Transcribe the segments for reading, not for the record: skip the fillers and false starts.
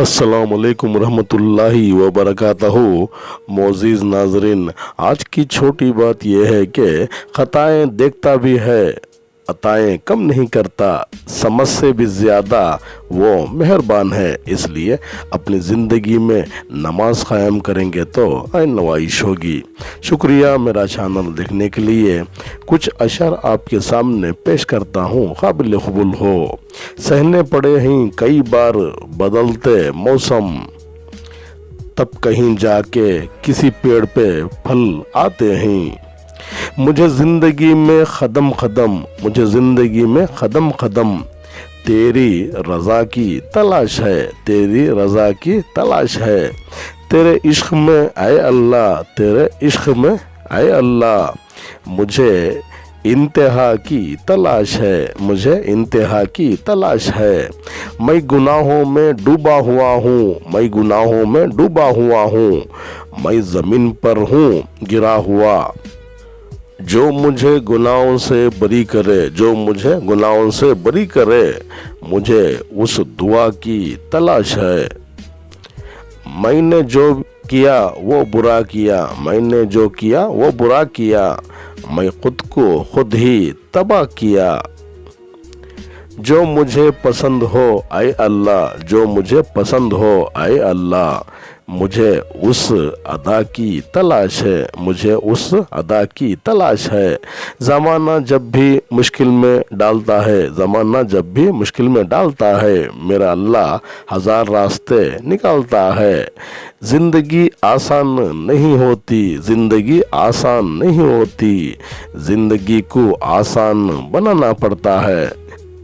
अस्सलाम वालेकुम रहमतुल्लाहि व बरकातहू। मोअज़्ज़िज़ नाज़रीन, आज की छोटी बात यह है कि ख़ताएँ देखता भी है, अताएँ कम नहीं करता, समझ से भी ज़्यादा वो मेहरबान है। इसलिए अपनी ज़िंदगी में नमाज क़ायम करेंगे तो नवाइश होगी। शुक्रिया मेरा चैनल देखने के लिए। कुछ अशर आपके सामने पेश करता हूँ, काबिल क़बूल हो। सहने पड़े हैं कई बार बदलते मौसम, तब कहीं जाके किसी पेड़ पे फल आते हैं। मुझे ज़िंदगी में क़दम क़दम तेरी रज़ा की तलाश है, तेरी रज़ा की तलाश है। तेरे इश्क़ में आए अल्लाह, तेरे इश्क़ में आए अल्लाह, मुझे इंतहा की तलाश है, मुझे इंतहा की तलाश है। मैं गुनाहों में डूबा हुआ हूँ, मैं गुनाहों में डूबा हुआ हूँ, मैं ज़मीन पर हूँ गिरा हुआ। जो मुझे गुनाहों से बरी करे, जो मुझे गुनाहों से बरी करे, मुझे उस दुआ की तलाश है। मैंने जो किया वो बुरा किया, मैंने जो किया वो बुरा किया, मैं खुद को खुद ही तबाह किया। जो मुझे पसंद हो आए अल्लाह, जो मुझे पसंद हो आए अल्लाह, मुझे उस अदा की तलाश है, मुझे उस अदा की तलाश है। ज़माना जब भी मुश्किल में डालता है, ज़माना जब भी मुश्किल में डालता है, मेरा अल्लाह हज़ार रास्ते निकालता है। ज़िंदगी आसान नहीं होती, ज़िंदगी आसान नहीं होती, ज़िंदगी को आसान बनाना पड़ता है।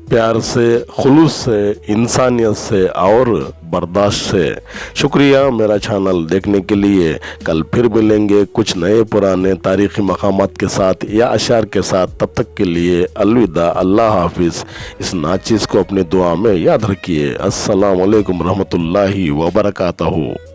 प्यार से, खुलूस से, इंसानियत से और बर्दाश्त से। शुक्रिया मेरा चैनल देखने के लिए। कल फिर मिलेंगे कुछ नए पुराने तारीख़ी मकामात के साथ या अशार के साथ। तब तक के लिए अलविदा, अल्लाह हाफिज़। इस नाचीज़ को अपनी दुआ में याद रखिए। अस्सलाम वालेकुम रहमतुल्लाहि व बरकातहू।